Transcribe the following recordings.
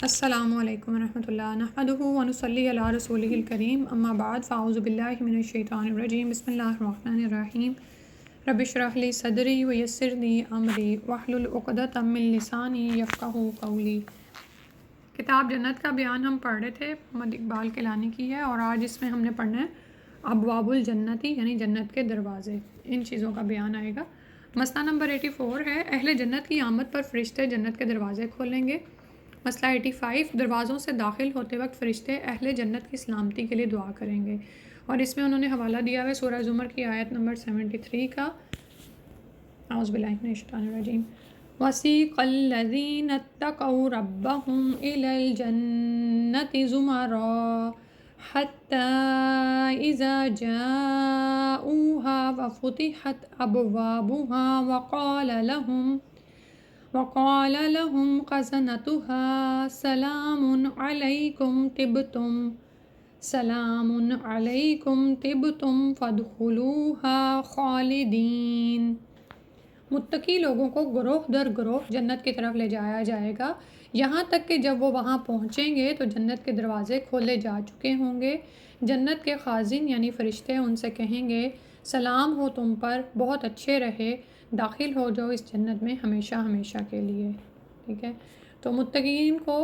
السلام علیکم ورحمۃ اللہ نحمدہ ونصلی علی رسولہ الکریم اما بعد فاعوذ باللہ من الشیطان الرجیم بسم اللہ الرحمن الرحیم رب اشرح لی صدری ویسر لی امری واحلل عقدۃ من لسانی یفقہوا قولی۔ کتاب جنت کا بیان ہم پڑھ رہے تھے، محمد اقبال کیلانی کی ہے، اور آج اس میں ہم نے پڑھنا ہے ابواب الجنتی یعنی جنت کے دروازے، ان چیزوں کا بیان آئے گا۔ مسئلہ نمبر 84 ہے اہل جنت کی آمد پر فرشتے جنت کے دروازے کھولیں گے۔ مسئلہ 85 دروازوں سے داخل ہوتے وقت فرشتے اہل جنت کی سلامتی کے لیے دعا کریں گے، اور اس میں انہوں نے حوالہ دیا ہے سورہ زمر کی آیت نمبر 73 کا۔ اعوذ باللہ من الشیطان الرجیم۔ وَسِيقَ الَّذِينَ اتَّقَوْا رَبَّهُمْ إِلَى الْجَنَّةِ زُمَرًا حَتَّى إِذَا جَاءُوهَا وَفُتِحَتْ أَبْوَابُهَا وقال لهم خزنتها سلام علیکم طبتم فادخلوها خالدین۔ متقی لوگوں کو گروہ در گروہ جنت کی طرف لے جایا جائے گا، یہاں تک کہ جب وہ وہاں پہنچیں گے تو جنت کے دروازے کھولے جا چکے ہوں گے۔ جنت کے خازن یعنی فرشتے ان سے کہیں گے سلام ہو تم پر، بہت اچھے رہے، داخل ہو جاؤ اس جنت میں ہمیشہ ہمیشہ کے لیے۔ ٹھیک ہے، تو متقین کو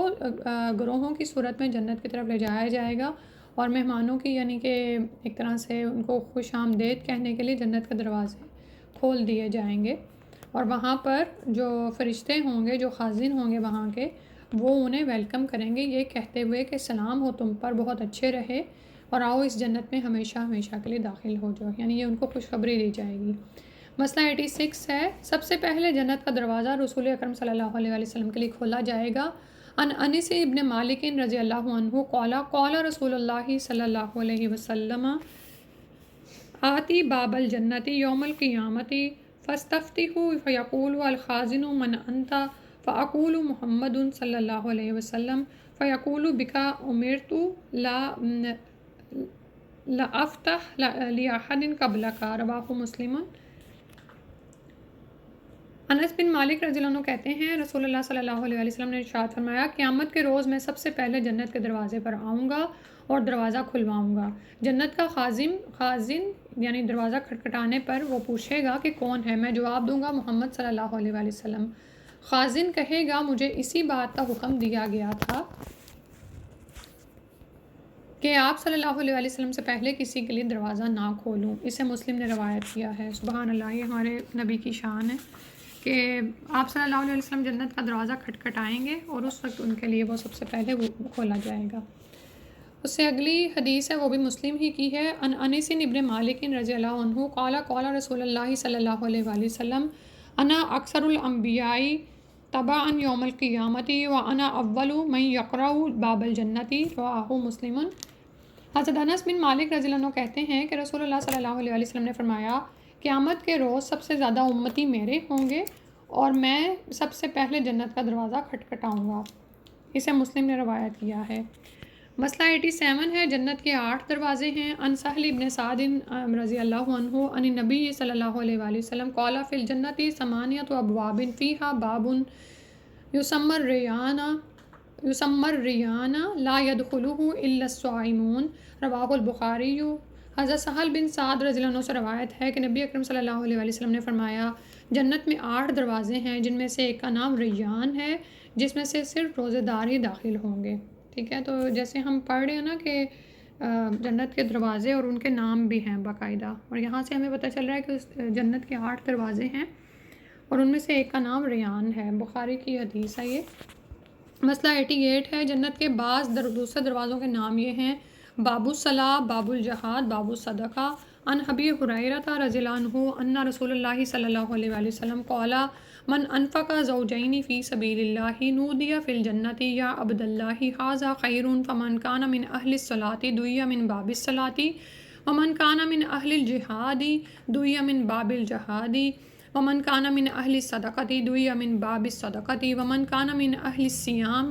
گروہوں کی صورت میں جنت کی طرف لے جایا جائے گا، اور مہمانوں کی یعنی کہ ایک طرح سے ان کو خوش آمدید کہنے کے لیے جنت کے دروازے کھول دیے جائیں گے، اور وہاں پر جو فرشتے ہوں گے، جو خازن ہوں گے وہاں کے، وہ انہیں ویلکم کریں گے یہ کہتے ہوئے کہ سلام ہو تم پر، بہت اچھے رہے، اور آؤ اس جنت میں ہمیشہ ہمیشہ کے لیے داخل ہو جاؤ، یعنی یہ ان کو خوشخبری دی جائے گی۔ مسئلہ 86 ہے سب سے پہلے جنت کا دروازہ رسول اکرم صلی اللہ علیہ وسلم کے لیے کھولا جائے گا۔ انس ابن مالک رضی اللہ عنہ قال رسول اللہ صلی اللہ علیہ وسلم آتی باب الجنت یوم القیامت فاستفتحوا فیقول الخازن من انت فاقول محمد صلی اللہ علیہ وسلم فیقول بک امرت لا افتح لاحد قبلک، رواہ مسلم۔ انس بن مالک رضی اللہ عنہ کہتے ہیں رسول اللہ صلی اللہ علیہ وسلم نے ارشاد فرمایا قیامت کے روز میں سب سے پہلے جنت کے دروازے پر آؤں گا اور دروازہ کھلواؤں گا۔ جنت کا خازن یعنی دروازہ کھٹکھٹانے پر وہ پوچھے گا کہ کون ہے، میں جواب دوں گا محمد صلی اللہ علیہ وسلم۔ خازن کہے گا مجھے اسی بات کا حکم دیا گیا تھا کہ آپ صلی اللہ علیہ وسلم سے پہلے کسی کے لیے دروازہ نہ کھولوں۔ اسے مسلم نے روایت کیا ہے۔ سبحان اللہ، یہ ہمارے نبی کی شان ہے کہ آپ صلی اللہ علیہ وسلم جنت کا دروازہ کھٹکھٹائیں گے اور اس وقت ان کے لیے وہ سب سے پہلے وہ کھولا جائے گا۔ اس سے اگلی حدیث ہے وہ بھی مسلم ہی کی ہے۔ انس ابن مالک رضی اللہ عنہ قال رسول اللہ صلی اللہ علیہ وسلم انا اکثر الانبیاء تبعا یوم القیامت وانا اول من یقرأ باب الجنت، رواہ مسلم۔ حضرت انس بن مالک رضی اللہ عنہ کہتے ہیں کہ رسول اللہ صلی اللہ علیہ وسلم نے فرمایا قیامت کے روز سب سے زیادہ امتی میرے ہوں گے اور میں سب سے پہلے جنت کا دروازہ کھٹکھٹاؤں گا۔ اسے مسلم نے روایت کیا ہے۔ مسئلہ 87 ہے جنت کے 8 دروازے ہیں۔ ان سہل ابن سعد رضی اللہ عنہ ان نبی صلی اللہ علیہ وآلہ وسلم قال فی الجنت ثمانیۃ ابواب فیہا باب یسمى الریان لا يدخلہ الا الصائمون، رواہ البخاری۔ حضرت سہل بن سعد رضی اللہ عنہ سے روایت ہے کہ نبی اکرم صلی اللہ علیہ وسلم نے فرمایا جنت میں 8 دروازے ہیں جن میں سے ایک کا نام ریان ہے، جس میں سے صرف روزے دار ہی داخل ہوں گے۔ ٹھیک ہے، تو جیسے ہم پڑھ رہے ہیں نا کہ جنت کے دروازے اور ان کے نام بھی ہیں باقاعدہ، اور یہاں سے ہمیں پتہ چل رہا ہے کہ اس جنت کے 8 دروازے ہیں اور ان میں سے ایک کا نام ریان ہے، بخاری کی حدیث ہے یہ۔ مسئلہ 88 ہے جنت کے بعض دوسرے دروازوں کے نام یہ ہیں باب الصلاۃ، باب الجہاد، باب الصدقہ۔ ان ابی ہریرہ رضی اللہ عنہ ان رسول اللہ صلی اللہ علیہ وآلہ وسلم قال من انفق زوجین فی سبیل اللہ نودی فی الجنۃ یا عبد اللہ ھذا خیر فمن کان من اہل الصلاۃ دعی من باب الصلاۃ ومن کان من اہل الجہاد دعی من باب الجہاد ومن کان من اہل الصدقۃ دعی من باب الصدقۃ ومن کان من اہل الصیام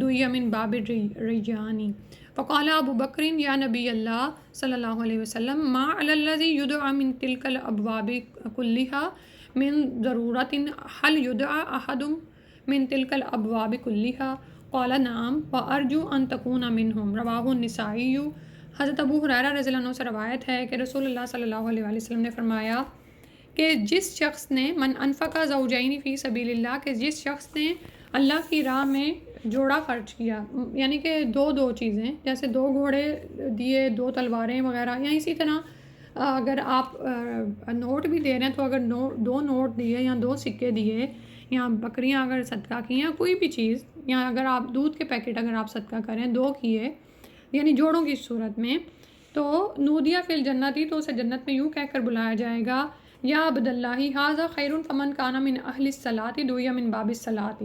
دعی من باب الریان۔ فقال ابو بکر یا نبی اللہ صلی اللہ علیہ وسلم ما علی الذی یدعى من تلک الابواب کلها من ضرورۃ هل یدعى احد من تلک الابواب کلها؟ قال نعم وارجو ان تکون منہم، رواہ النسائی۔ حضرت ابو ہریرہ رضی اللہ عنہ سے روایت ہے کہ رسول اللہ صلی اللہ علیہ وآلہ وسلم نے فرمایا کہ جس شخص نے من انفق زوجین فی سبیل اللہ، کہ جس شخص نے اللہ کی راہ میں جوڑا خرچ کیا، یعنی کہ دو چیزیں، جیسے 2 گھوڑے دیے، 2 تلواریں وغیرہ، یا اسی طرح اگر آپ نوٹ بھی دے رہے ہیں تو اگر 2 نوٹ دیے یا 2 سکے دیے، یا بکریاں اگر صدقہ کی، یا کوئی بھی چیز، یا اگر آپ دودھ کے پیکٹ اگر آپ صدقہ کریں 2 کیے، یعنی جوڑوں کی صورت میں، تو نودیہ فی الجنتی، تو اسے جنت میں یوں کہہ کر بلایا جائے گا، یا عبد اللہ ھذا خیر فمن کان من اہل الصلاۃ دعی من باب الصلاۃ،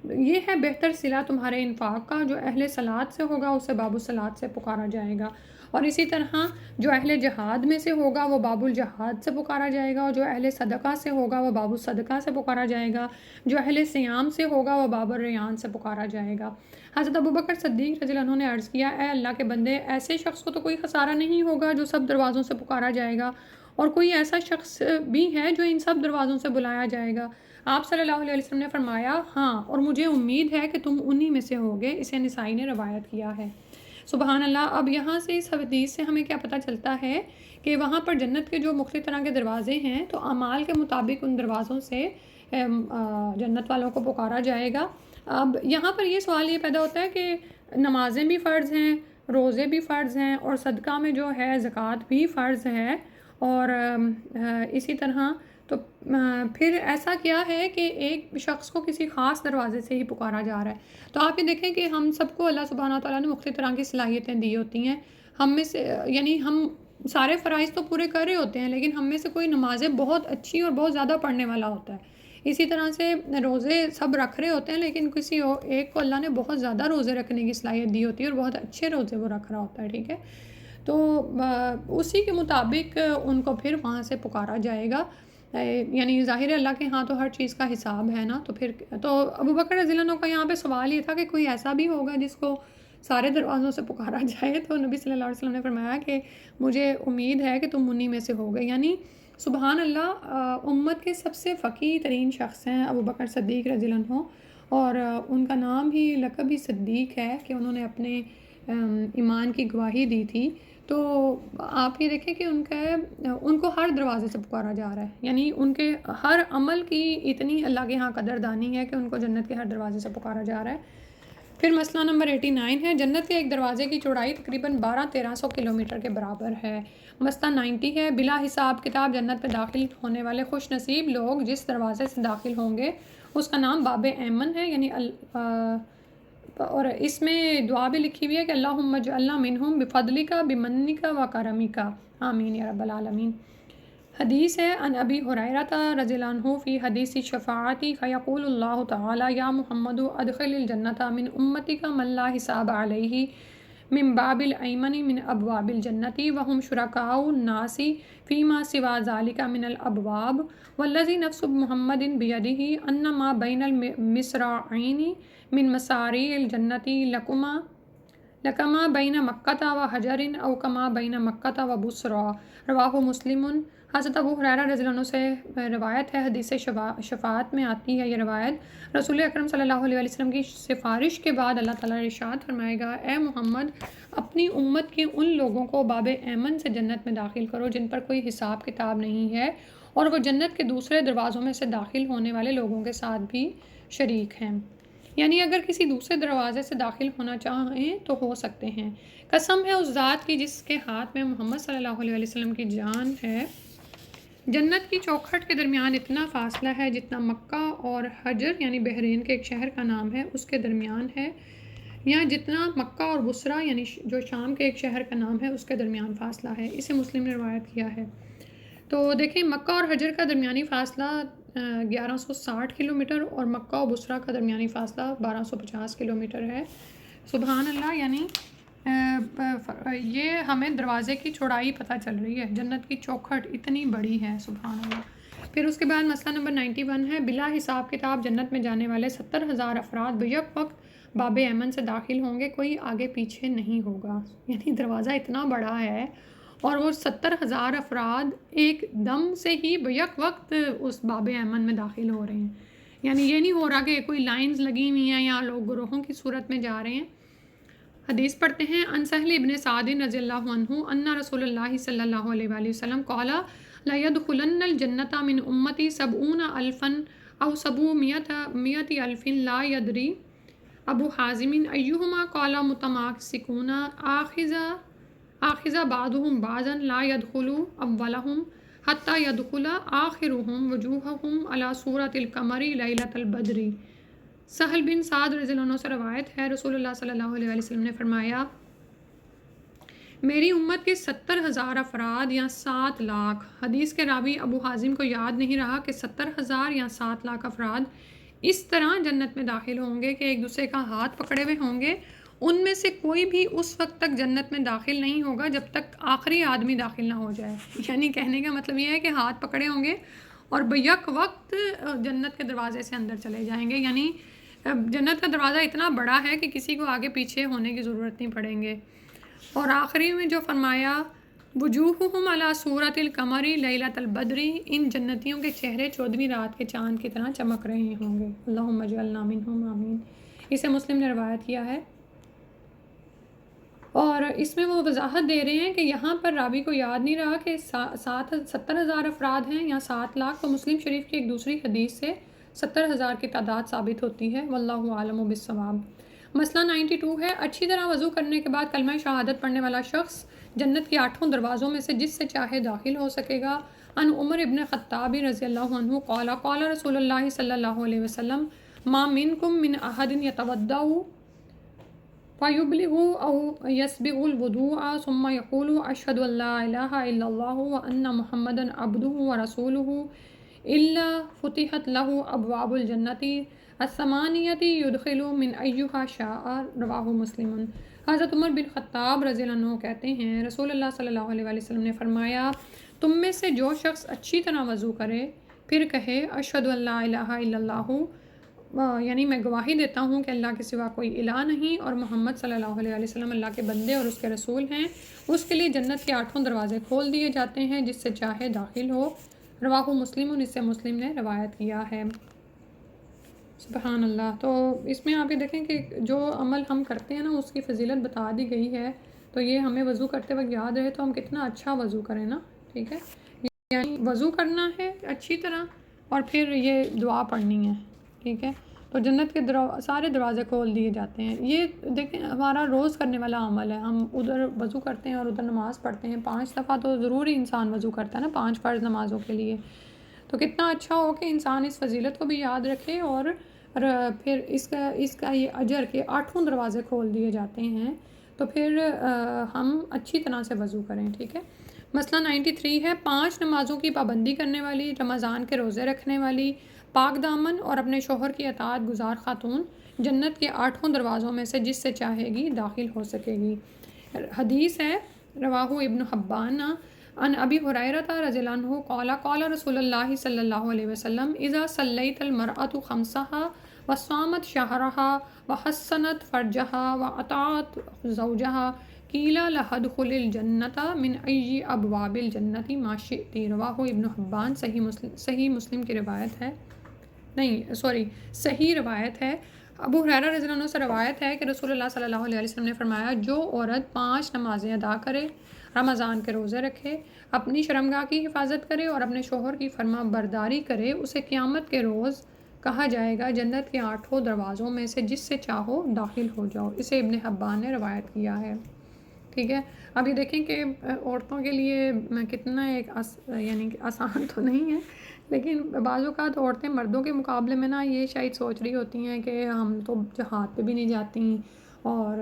یہ ہے بہتر صلہ تمہارے انفاق کا، جو اہل صلاۃ سے ہوگا اسے باب الصلاۃ سے پکارا جائے گا، اور اسی طرح جو اہل جہاد میں سے ہوگا وہ باب الجہاد سے پکارا جائے گا، اور جو اہل صدقہ سے ہوگا وہ باب الصدقہ سے پکارا جائے گا، جو اہل صیام سے ہوگا وہ باب الریان سے پکارا جائے گا۔ حضرت ابوبکر صدیق رضی اللہ عنہ نے عرض کیا، اے اللہ کے بندے، ایسے شخص کو تو کوئی خسارہ نہیں ہوگا جو سب دروازوں سے پکارا جائے گا، اور کوئی ایسا شخص بھی ہے جو ان سب دروازوں سے بلایا جائے گا؟ آپ صلی اللہ علیہ وسلم نے فرمایا، ہاں، اور مجھے امید ہے کہ تم انہی میں سے ہوگے۔ اسے نسائی نے روایت کیا ہے۔ سبحان اللہ۔ اب یہاں سے اس حدیث سے ہمیں کیا پتہ چلتا ہے کہ وہاں پر جنت کے جو مختلف طرح کے دروازے ہیں، تو اعمال کے مطابق ان دروازوں سے جنت والوں کو پکارا جائے گا۔ اب یہاں پر یہ سوال یہ پیدا ہوتا ہے کہ نمازیں بھی فرض ہیں، روزے بھی فرض ہیں، اور صدقہ میں جو ہے زکوٰۃ بھی فرض ہے، اور اسی طرح تو پھر ایسا کیا ہے کہ ایک شخص کو کسی خاص دروازے سے ہی پکارا جا رہا ہے؟ تو آپ یہ دیکھیں کہ ہم سب کو اللہ سبحانہ تعالیٰ نے مختلف طرح کی صلاحیتیں دی ہوتی ہیں، ہم میں سے یعنی ہم سارے فرائض تو پورے کر رہے ہوتے ہیں، لیکن ہم میں سے کوئی نمازیں بہت اچھی اور بہت زیادہ پڑھنے والا ہوتا ہے، اسی طرح سے روزے سب رکھ رہے ہوتے ہیں، لیکن کسی ایک کو اللہ نے بہت زیادہ روزے رکھنے کی صلاحیت دی ہوتی ہے اور بہت اچھے روزے وہ رکھ رہا ہوتا ہے، ٹھیک ہے؟ تو اسی کے مطابق ان کو پھر وہاں سے پکارا جائے گا، یعنی ظاہر ہے اللہ کے ہاں تو ہر چیز کا حساب ہے نا، تو پھر تو ابوبکر رضی اللہ عنہ کا یہاں پہ سوال یہ تھا کہ کوئی ایسا بھی ہوگا جس کو سارے دروازوں سے پکارا جائے؟ تو نبی صلی اللہ علیہ وسلم نے فرمایا کہ مجھے امید ہے کہ تم انہی میں سے ہوگے، یعنی سبحان اللہ، امت کے سب سے فقیہ ترین شخص ہیں ابوبکر صدیق رضی اللہ عنہ، اور ان کا نام ہی لقب ہی صدیق ہے کہ انہوں نے اپنے ایمان کی گواہی دی تھی۔ تو آپ یہ دیکھیں کہ ان کو ہر دروازے سے پکارا جا رہا ہے، یعنی ان کے ہر عمل کی اتنی اللہ کے ہاں قدردانی ہے کہ ان کو جنت کے ہر دروازے سے پکارا جا رہا ہے۔ پھر مسئلہ نمبر 89 ہے، جنت کے ایک دروازے کی چوڑائی تقریباً 1200-1300 کلومیٹر کے برابر ہے۔ مسئلہ 90 ہے، بلا حساب کتاب جنت میں داخل ہونے والے خوش نصیب لوگ جس دروازے سے داخل ہوں گے اس کا نام باب ایمن ہے، یعنی اور اس میں دعا بھی لکھی ہوئی ہے کہ اللہم اجعلنا منہم بفضلک بمنک و کرمک، آمین یا رب العالمین۔ حدیث ہے ان ابی ہریرہ رضی اللہ عنہ فی حدیث شفاعتی فیقول اللہ تعالی یا محمد ادخل الجنت من امتک من لا حساب علیہ من باب الایمن من ابواب الجنت وهم شرکاء الناس فیما سوا ذلك من الابواب والذی نفس محمد بیدہ ان ما بین المصراعین من مساری الجنت لکما بین مکہ و حجر او کما بین مکہ و بصرا، رواہ مسلم۔ حضرت ابو ہریرہ رضی اللہ عنہ سے روایت ہے، حدیث شفاعت میں آتی ہے یہ روایت، رسول اکرم صلی اللہ علیہ وسلم کی سفارش کے بعد اللہ تعالیٰ ارشاد فرمائے گا، اے محمد، اپنی امت کے ان لوگوں کو باب ایمن سے جنت میں داخل کرو جن پر کوئی حساب کتاب نہیں ہے، اور وہ جنت کے دوسرے دروازوں میں سے داخل ہونے والے لوگوں کے ساتھ بھی شریک ہیں، یعنی اگر کسی دوسرے دروازے سے داخل ہونا چاہیں تو ہو سکتے ہیں۔ قسم ہے اس ذات کی جس کے ہاتھ میں محمد صلی اللہ علیہ وسلم کی جان ہے، جنت کی چوکھٹ کے درمیان اتنا فاصلہ ہے جتنا مکہ اور حجر یعنی بحرین کے ایک شہر کا نام ہے اس کے درمیان ہے، یا جتنا مکہ اور بصرہ یعنی جو شام کے ایک شہر کا نام ہے اس کے درمیان فاصلہ ہے۔ اسے مسلم نے روایت کیا ہے۔ تو دیکھیں مکہ اور حجر کا درمیانی فاصلہ 1160 کلومیٹر اور مکہ و بصرہ کا درمیانی فاصلہ 1250 کلومیٹر ہے۔ سبحان اللہ، یعنی یہ ہمیں دروازے کی چوڑائی پتہ چل رہی ہے، جنت کی چوکھٹ اتنی بڑی ہے، سبحان اللہ۔ پھر اس کے بعد مسئلہ نمبر 91 ہے، بلا حساب کتاب جنت میں جانے والے 70,000 افراد بیک وقت باب ایمن سے داخل ہوں گے، کوئی آگے پیچھے نہیں ہوگا، یعنی دروازہ اتنا بڑا ہے اور وہ 70,000 افراد ایک دم سے ہی بیک وقت اس باب ایمن میں داخل ہو رہے ہیں، یعنی یہ نہیں ہو رہا کہ کوئی لائنز لگی ہوئی ہیں یا لوگ گروہوں کی صورت میں جا رہے ہیں۔ حدیث پڑھتے ہیں، ان سہل ابن سعد رضی اللہ عنہ ان رسول اللہ صلی اللہ علیہ وآلہ وسلم قال لا يدخلن الجنة من امتی 70,000 او 700,000 لا يدری ابو حازم ایہما قال متماسکون آخذ بعضهم بعضا لا يدخل اولهم حتى يدخل آخرهم وجوہهم على صورت القمر لیلۃ البدر۔ سہل بن سعد رضی اللہ عنہ سے روایت ہے، رسول اللہ صلی اللہ علیہ وسلم نے فرمایا میری امت کے 70,000 افراد یا 7 لاکھ، حدیث کے راوی ابو حازم کو یاد نہیں رہا کہ 70,000 یا 7 لاکھ افراد اس طرح جنت میں داخل ہوں گے کہ ایک دوسرے کا ہاتھ پکڑے ہوئے ہوں گے، ان میں سے کوئی بھی اس وقت تک جنت میں داخل نہیں ہوگا جب تک آخری آدمی داخل نہ ہو جائے۔ یعنی کہنے کا مطلب یہ ہے کہ ہاتھ پکڑے ہوں گے اور بیک وقت جنت کے دروازے سے اندر چلے جائیں گے۔ یعنی جنت کا دروازہ اتنا بڑا ہے کہ کسی کو آگے پیچھے ہونے کی ضرورت نہیں پڑیں گے۔ اور آخری میں جو فرمایا وجوہہم علی صورت القمر لیلۃ البدر، ان جنتیوں کے چہرے 14ویں رات کے چاند کی طرح چمک رہے ہوں گے۔ اللہم اجعلنا منہم آمین۔ اسے مسلم نے روایت کیا ہے، اور اس میں وہ وضاحت دے رہے ہیں کہ یہاں پر راوی کو یاد نہیں رہا کہ 70,000 افراد ہیں یا 7 لاکھ، تو مسلم شریف کی ایک دوسری حدیث سے 70,000 کی تعداد ثابت ہوتی ہے۔ واللہ عالم بالصواب۔ مسئلہ 92 ہے، اچھی طرح وضو کرنے کے بعد کلمہ شہادت پڑھنے والا شخص جنت کے 8 دروازوں میں سے جس سے چاہے داخل ہو سکے گا۔ ان عمر ابن خطاب رضی اللہ عنہ قال قال رسول اللہ صلی اللہ علیہ وسلم ما منکم من احد یتودع فیبلغ او یسبغ الوضوء ثم یقول اشہد ان لا الہ الا اللہ وان محمدا عبدہ ورسولہ الا فتحت له ابواب الجنۃ الثمانیۃ یدخل من ایہا شاء، رواہ مسلم۔ حضرت عمر بن خطاب رضی اللہ عنہ کہتے ہیں رسول اللہ صلی اللہ علیہ وآلہ وسلم نے فرمایا تم میں سے جو شخص اچھی طرح وضو کرے پھر کہے اشہد ان لا الہ الا اللہ، یعنی میں گواہی دیتا ہوں کہ اللہ کے سوا کوئی الہ نہیں اور محمد صلی اللہ علیہ وسلم اللہ کے بندے اور اس کے رسول ہیں، اس کے لیے جنت کے 8 دروازے کھول دیے جاتے ہیں جس سے چاہے داخل ہو، رواہ مسلم، اس سے مسلم نے روایت کیا ہے۔ سبحان اللہ۔ تو اس میں آپ یہ دیکھیں کہ جو عمل ہم کرتے ہیں نا اس کی فضیلت بتا دی گئی ہے، تو یہ ہمیں وضو کرتے وقت یاد رہے تو ہم کتنا اچھا وضو کریں نا، ٹھیک ہے، یعنی وضو کرنا ہے اچھی طرح اور پھر یہ دعا پڑھنی ہے، ٹھیک ہے، تو جنت کے سارے دروازے کھول دیے جاتے ہیں۔ یہ دیکھیں ہمارا روز کرنے والا عمل ہے، ہم ادھر وضو کرتے ہیں اور ادھر نماز پڑھتے ہیں، 5 دفعہ تو ضروری انسان وضو کرتا ہے نا 5 فرض نمازوں کے لیے، تو کتنا اچھا ہو کہ انسان اس فضیلت کو بھی یاد رکھے اور پھر اس کا یہ اجر کے 8 دروازے کھول دیے جاتے ہیں، تو پھر ہم اچھی طرح سے وضو کریں، ٹھیک ہے۔ مسئلہ 93 ہے، 5 نمازوں کی پابندی کرنے والی، رمضان کے روزے رکھنے والی، پاک دامن اور اپنے شوہر کی اطاعت گزار خاتون جنت کے 8 دروازوں میں سے جس سے چاہے گی داخل ہو سکے گی۔ حدیث ہے رواہ ابن حبان ان ابی ہریرہ رضی اللہ عنہ قال قال رسول اللہ صلی اللہ علیہ وسلم اذا صلیت المرأة خمسها وصامت شہرها وحسنت فرجها واطاعت زوجها قیل لها ادخل الجنة من ای ابواب الجنة ما شئت، رواہ ابن حبان، صحیح مسلم کی روایت ہے، نہیں سوری صحیح روایت ہے۔ ابو ہریرہ رضی اللہ عنہ سے روایت ہے کہ رسول اللہ صلی اللہ علیہ وسلم نے فرمایا جو عورت 5 نمازیں ادا کرے، رمضان کے روزے رکھے، اپنی شرمگاہ کی حفاظت کرے اور اپنے شوہر کی فرما برداری کرے، اسے قیامت کے روز کہا جائے گا جنت کے 8 دروازوں میں سے جس سے چاہو داخل ہو جاؤ، اسے ابن حبان نے روایت کیا ہے، ٹھیک ہے۔ اب یہ دیکھیں کہ عورتوں کے لیے کتنا ایک یعنی کہ آسان تو نہیں ہے، لیکن بعض اوقات عورتیں مردوں کے مقابلے میں نا یہ شاید سوچ رہی ہوتی ہیں کہ ہم تو جہاد پہ بھی نہیں جاتی اور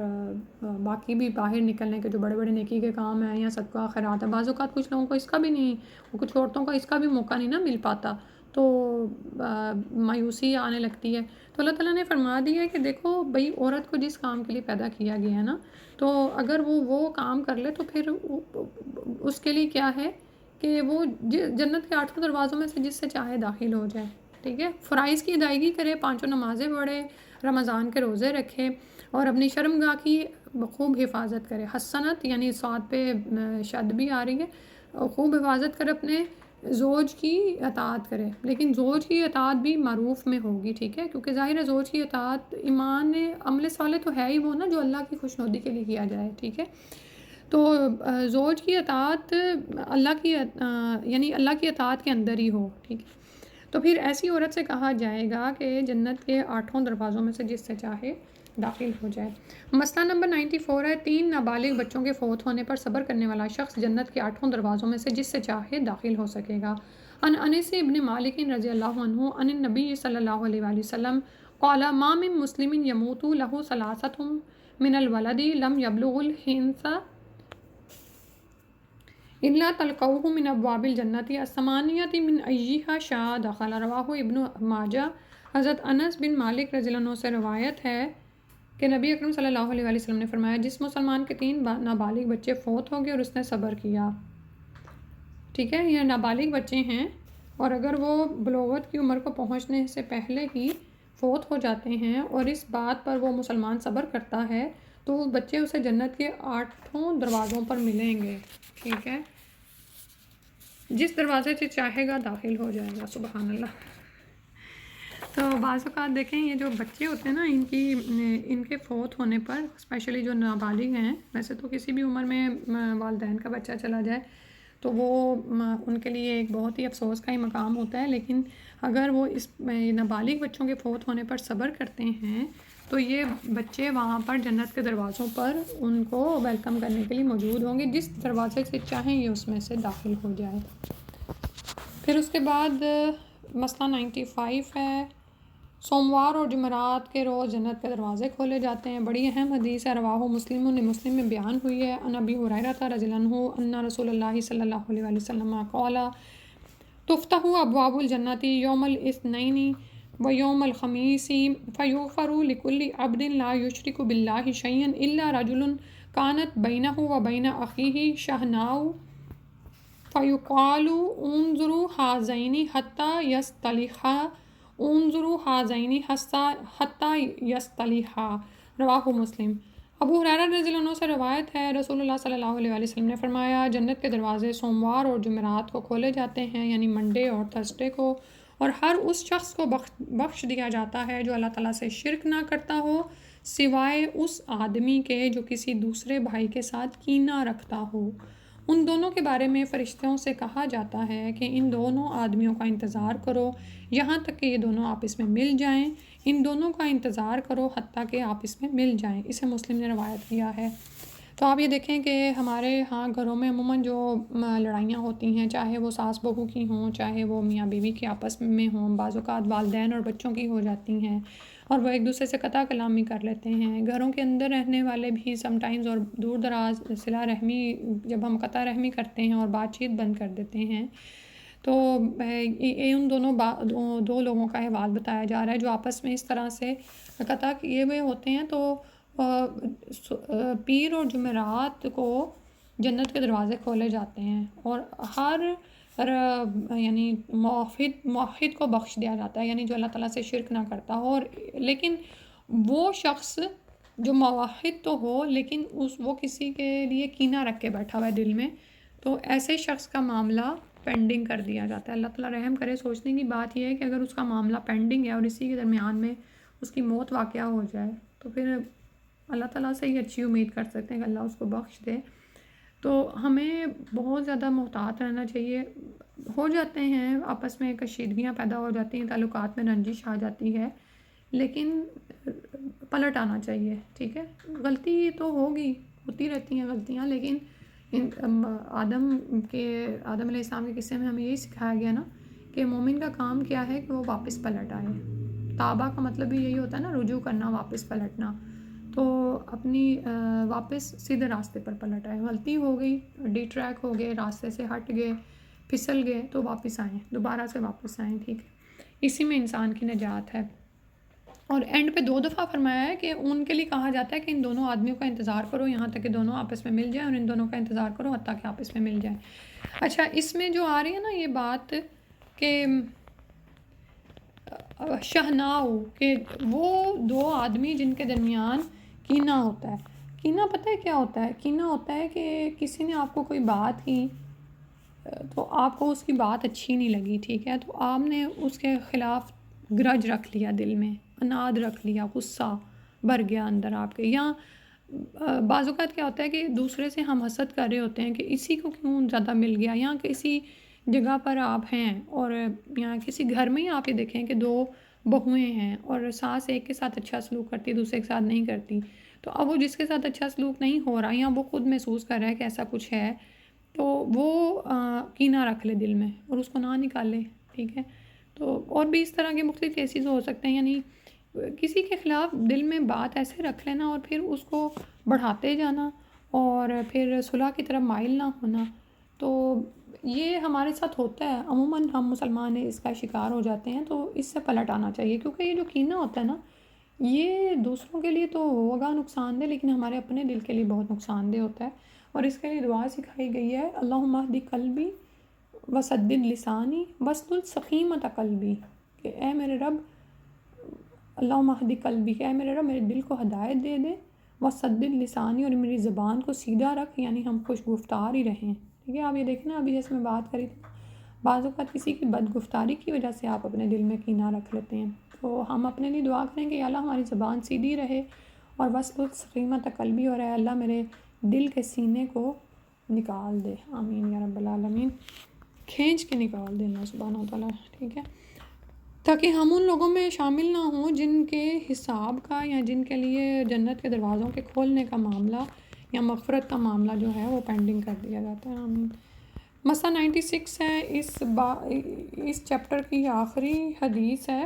باقی بھی باہر نکلنے کے جو بڑے بڑے نیکی کے کام ہیں یا صدقہ خیرات ہے، بعض اوقات کچھ لوگوں کو اس کا بھی نہیں، کچھ عورتوں کا اس کا بھی موقع نہیں نا مل پاتا، تو مایوسی آنے لگتی ہے۔ تو اللہ تعالیٰ نے فرما دیا ہے کہ دیکھو بھئی عورت کو جس کام کے لیے پیدا کیا گیا ہے نا، تو اگر وہ کام کر لے تو پھر اس کے لیے کیا ہے کہ وہ جنت کے 8 دروازوں میں سے جس سے چاہے داخل ہو جائے، ٹھیک ہے۔ فرائض کی ادائیگی کرے، 5 نمازیں پڑھے، رمضان کے روزے رکھے اور اپنی شرمگاہ کی خوب حفاظت کرے۔ حسنت یعنی صاد پہ شد بھی آ رہی ہے، خوب حفاظت کرے اپنے زوج کی اطاعت کرے، لیکن زوج کی اطاعت بھی معروف میں ہوگی، ٹھیک ہے، کیونکہ ظاہر ہے زوج کی اطاعت ایمان عمل صالح تو ہے ہی وہ نا جو اللہ کی خوشنودی کے لیے کیا جائے، ٹھیک ہے۔ تو زوج کی اطاعت اللہ کی یعنی اللہ کی اطاعت کے اندر ہی ہو، ٹھیک ہے۔ تو پھر ایسی عورت سے کہا جائے گا کہ جنت کے 8 دروازوں میں سے جس سے چاہے داخل ہو جائے۔ مسئلہ نمبر 94 ہے، 3 نابالغ بچوں کے فوت ہونے پر صبر کرنے والا شخص جنت کے 8 دروازوں میں سے جس سے چاہے داخل ہو سکے گا۔ عن انس ابن مالک رضی اللہ عنہ عن النبی صلی اللہ علیہ وآلہ وسلم قال ما من مسلم يموت له 3 من الولد لم يبلغ الحنث الا تلقوه من ابواب الجنت الثمانیۃ من ایہا شاء دخل، رواہ ابن ماجہ۔ حضرت انس بن مالک رضی اللہ عنہ سے روایت ہے کہ نبی اکرم صلی اللہ علیہ وآلہ وسلم نے فرمایا، جس مسلمان کے 3 نابالغ بچے فوت ہو گئے اور اس نے صبر کیا، ٹھیک ہے، یہ نابالغ بچے ہیں اور اگر وہ بلوغت کی عمر کو پہنچنے سے پہلے ہی فوت ہو جاتے ہیں اور اس بات پر وہ مسلمان صبر کرتا ہے تو وہ بچے اسے جنت کے 8 دروازوں پر ملیں گے، ٹھیک ہے، جس دروازے سے چاہے گا داخل ہو جائے گا، سبحان اللہ۔ تو بعض اوقات دیکھیں یہ جو بچے ہوتے ہیں نا ان کے فوت ہونے پر اسپیشلی جو نابالغ ہیں، ویسے تو کسی بھی عمر میں والدین کا بچہ چلا جائے تو وہ ان کے لیے ایک بہت ہی افسوس کا ہی مقام ہوتا ہے، لیکن اگر وہ اس نابالغ بچوں کے فوت ہونے پر صبر کرتے ہیں تو یہ بچے وہاں پر جنت کے دروازوں پر ان کو ویلکم کرنے کے لیے موجود ہوں گے، جس دروازے سے چاہیں یہ اس میں سے داخل ہو جائے۔ پھر اس کے بعد مسئلہ 95 ہے، سوموار اور جمعرات کے روز جنت کے دروازے کھولے جاتے ہیں۔ بڑی اہم حدیث ہے، رواہ مسلم نے مسلم میں بیان ہوئی ہے، عن ابی ہریرہ رضی اللہ عنہ ان رسول اللہ صلی اللہ علیہ وآلہ وسلم قال تفتح ابواب الجنت یوم الاثنین و یوم الخمیس فیغفر لکل عبد لا یشرک باللہ شیئا الا رجل کانت بینہ و بین اخیہ شحناء فیقال انظروا ہذین حتی یصطلحا انظروا ہذین حتی یصطلحا، رواہ مسلم۔ ابو ہریرہ رضی اللہ عنہ سے روایت ہے، رسول اللہ صلی اللہ علیہ وآلہ وسلم نے فرمایا، جنت کے دروازے سوموار اور جمعرات کو کھولے جاتے ہیں، یعنی منڈے اور تھرسڈے کو، اور ہر اس شخص کو بخش دیا جاتا ہے جو اللہ تعالیٰ سے شرک نہ کرتا ہو سوائے اس آدمی کے جو کسی دوسرے بھائی کے ساتھ کینہ رکھتا ہو۔ ان دونوں کے بارے میں فرشتوں سے کہا جاتا ہے کہ ان دونوں آدمیوں کا انتظار کرو یہاں تک کہ یہ دونوں آپس میں مل جائیں، ان دونوں کا انتظار کرو حتیٰ کہ آپس میں مل جائیں، اسے مسلم نے روایت کیا ہے۔ تو آپ یہ دیکھیں کہ ہمارے ہاں گھروں میں عموماً جو لڑائیاں ہوتی ہیں، چاہے وہ ساس بہو کی ہوں، چاہے وہ میاں بیوی کے آپس میں ہوں، بعض اوقات والدین اور بچوں کی ہو جاتی ہیں اور وہ ایک دوسرے سے قطع کلامی کر لیتے ہیں۔ گھروں کے اندر رہنے والے بھی سم ٹائمز اور دور دراز صلہ رحمی، جب ہم قطع رحمی کرتے ہیں اور بات چیت بند کر دیتے ہیں تو ان دو لوگوں کا احوال بتایا جا رہا ہے جو آپس میں اس طرح سے قطع کیے ہوئے ہوتے ہیں۔ تو پیر اور جمعرات کو جنت کے دروازے کھولے جاتے ہیں اور ہر یعنی موحد کو بخش دیا جاتا ہے، یعنی جو اللہ تعالیٰ سے شرک نہ کرتا ہو، اور لیکن وہ شخص جو موحد تو ہو لیکن وہ کسی کے لیے کینہ رکھ کے بیٹھا ہوا ہے دل میں، تو ایسے شخص کا معاملہ پینڈنگ کر دیا جاتا ہے۔ اللہ تعالیٰ رحم کرے۔ سوچنے کی بات یہ ہے کہ اگر اس کا معاملہ پینڈنگ ہے اور اسی کے درمیان میں اس کی موت واقعہ ہو جائے تو پھر اللہ تعالیٰ سے ہی اچھی امید کر سکتے ہیں کہ اللہ اس کو بخش دے۔ تو ہمیں بہت زیادہ محتاط رہنا چاہیے۔ ہو جاتے ہیں آپس میں کشیدگیاں پیدا ہو جاتی ہیں، تعلقات میں رنجش آ جاتی ہے، لیکن پلٹ آنا چاہیے، ٹھیک ہے۔ غلطی تو ہوگی، ہوتی رہتی ہیں غلطیاں، لیکن آدم علیہ السلام کے قصے میں ہمیں یہی سکھایا گیا نا کہ مومن کا کام کیا ہے کہ وہ واپس پلٹ آئے۔ توبہ کا مطلب بھی یہی ہوتا ہے نا، رجوع کرنا، واپس پلٹنا، تو اپنی واپس سیدھے راستے پر پلٹ آئے۔ غلطی ہو گئی، ڈی ٹریک ہو گئے، راستے سے ہٹ گئے، پھسل گئے، تو واپس آئیں، دوبارہ سے واپس آئیں، ٹھیک ہے۔ اسی میں انسان کی نجات ہے۔ اور اینڈ پہ 2 دفعہ فرمایا ہے کہ ان کے لیے کہا جاتا ہے کہ ان دونوں آدمیوں کا انتظار کرو یہاں تک کہ دونوں آپس میں مل جائیں، اور ان دونوں کا انتظار کرو حتیٰ کہ آپس میں مل جائیں۔ اچھا، اس میں جو آ رہی ہے نا یہ بات کہ شہناؤ، کہ وہ 2 آدمی جن کے درمیان کینہ ہوتا ہے۔ کینہ پتہ ہے کیا ہوتا ہے؟ کینہ ہوتا ہے کہ کسی نے آپ کو کوئی بات کی تو آپ کو اس کی بات اچھی نہیں لگی، ٹھیک ہے، تو آپ نے اس کے خلاف گرج رکھ لیا، دل میں اناد رکھ لیا، غصہ بھر گیا اندر آپ کے. یا بعض اوقات کیا ہوتا ہے کہ دوسرے سے ہم حسد کر رہے ہوتے ہیں کہ اسی کو کیوں زیادہ مل گیا، یا کسی جگہ پر آپ ہیں اور یا کسی گھر میں ہی آپ یہ دیکھیں کہ دو بہویں ہیں اور ساس ایک کے ساتھ اچھا سلوک کرتی ہے، دوسرے کے ساتھ نہیں کرتی، تو اب وہ جس کے ساتھ اچھا سلوک نہیں ہو رہا یا وہ خود محسوس کر رہا ہے کہ ایسا کچھ ہے، تو وہ کینہ رکھ لے دل میں اور اس کو نہ نکالے، ٹھیک ہے. تو اور بھی اس طرح کے مختلف کیسز ہو سکتے ہیں، یعنی کسی کے خلاف دل میں بات ایسے رکھ لینا اور پھر اس کو بڑھاتے جانا اور پھر صلح کی طرف مائل نہ ہونا. تو یہ ہمارے ساتھ ہوتا ہے عموماً، ہم مسلمان اس کا شکار ہو جاتے ہیں. تو اس سے پلٹ آنا چاہیے، کیونکہ یہ جو کینہ ہوتا ہے نا، یہ دوسروں کے لیے تو ہوگا نقصان دہ، لیکن ہمارے اپنے دل کے لیے بہت نقصان دہ ہوتا ہے. اور اس کے لیے دعا سکھائی گئی ہے، اللہم اہدی قلبی وسدد لسانی واسلل سخیمۃ قلبی، کہ اے میرے رب، اللہم اہدی قلبی، کہ اے میرے رب میرے دل کو ہدایت دے دے، وسدد لسانی، اور میری زبان کو سیدھا رکھ، یعنی ہم خوش گفتار ہی رہیں. ٹھیک ہے، آپ یہ دیکھیں نا، ابھی جیسے میں بات کری تھی، بعض اوقات کسی کی بد گفتاری کی وجہ سے آپ اپنے دل میں کینہ رکھ لیتے ہیں. تو ہم اپنے لیے دعا کریں کہ یا اللہ ہماری زبان سیدھی رہے، اور وصل سخیمت قلبی، اور اے اللہ میرے دل کے سینے کو نکال دے. آمین یا رب العالمین. کھینچ کے نکال دے اللہ سبحانہ و تعالیٰ، ٹھیک ہے، تاکہ ہم ان لوگوں میں شامل نہ ہوں جن کے حساب کا یا جن کے لیے جنت کے دروازوں کے کھولنے کا معاملہ یا مغفرت کا معاملہ جو ہے وہ پینڈنگ کر دیا جاتا ہے. آمین. مسئلہ 96 ہے، اس چیپٹر کی آخری حدیث ہے.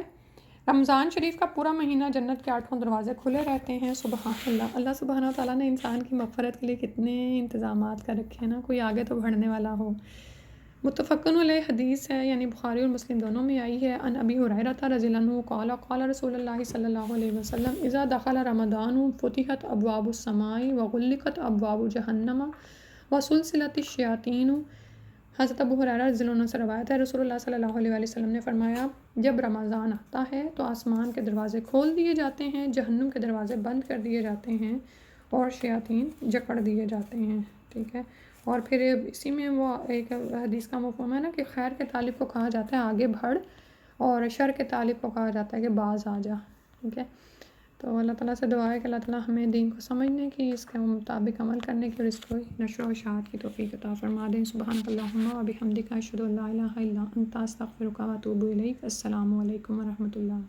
رمضان شریف کا پورا مہینہ جنت کے 8 دروازے کھلے رہتے ہیں. سبحان اللہ، اللہ سبحانہ و تعالیٰ نے انسان کی مغفرت کے لیے کتنے انتظامات کر رکھے ہیں نا، کوئی آگے تو بڑھنے والا ہو. متفقن علیہ حدیث ہے، یعنی بخاری اور مسلم دونوں میں آئی ہے. ان ابی ہریرہ رضی اللہ عنہ قال قال رسول اللہ صلی اللہ علیہ وسلم اذا دخل رمضان فتحت ابواب السماء وغلقت ابواب جہنم وسلسلت الشیاطین. حضرت ابو ہریرہ رضی اللہ عنہ سے روایت ہے، رسول اللہ صلی اللہ علیہ وسلم نے فرمایا، جب رمضان آتا ہے تو آسمان کے دروازے کھول دیے جاتے ہیں، جہنم کے دروازے بند کر دیے جاتے ہیں اور شیاطین جکڑ دیے جاتے ہیں. ٹھیک ہے، اور پھر اسی میں وہ ایک حدیث کا مفہوم ہے نا کہ خیر کے طالب کو کہا جاتا ہے آگے بڑھ، اور شر کے طالب کو کہا جاتا ہے کہ باز آ جا. ٹھیک ہے، تو اللہ تعالیٰ سے دعا ہے کہ اللہ تعالیٰ ہمیں دین کو سمجھنے کی، اس کے مطابق عمل کرنے کی، اور اس کو نشر و اشاعت کی توفیق عطا فرما دیں. سبحانک اللہم و بحمدک، اشہد ان لا الہ الا انت، استغفرک و اتوب الیک. السلام علیکم و رحمۃ اللہ.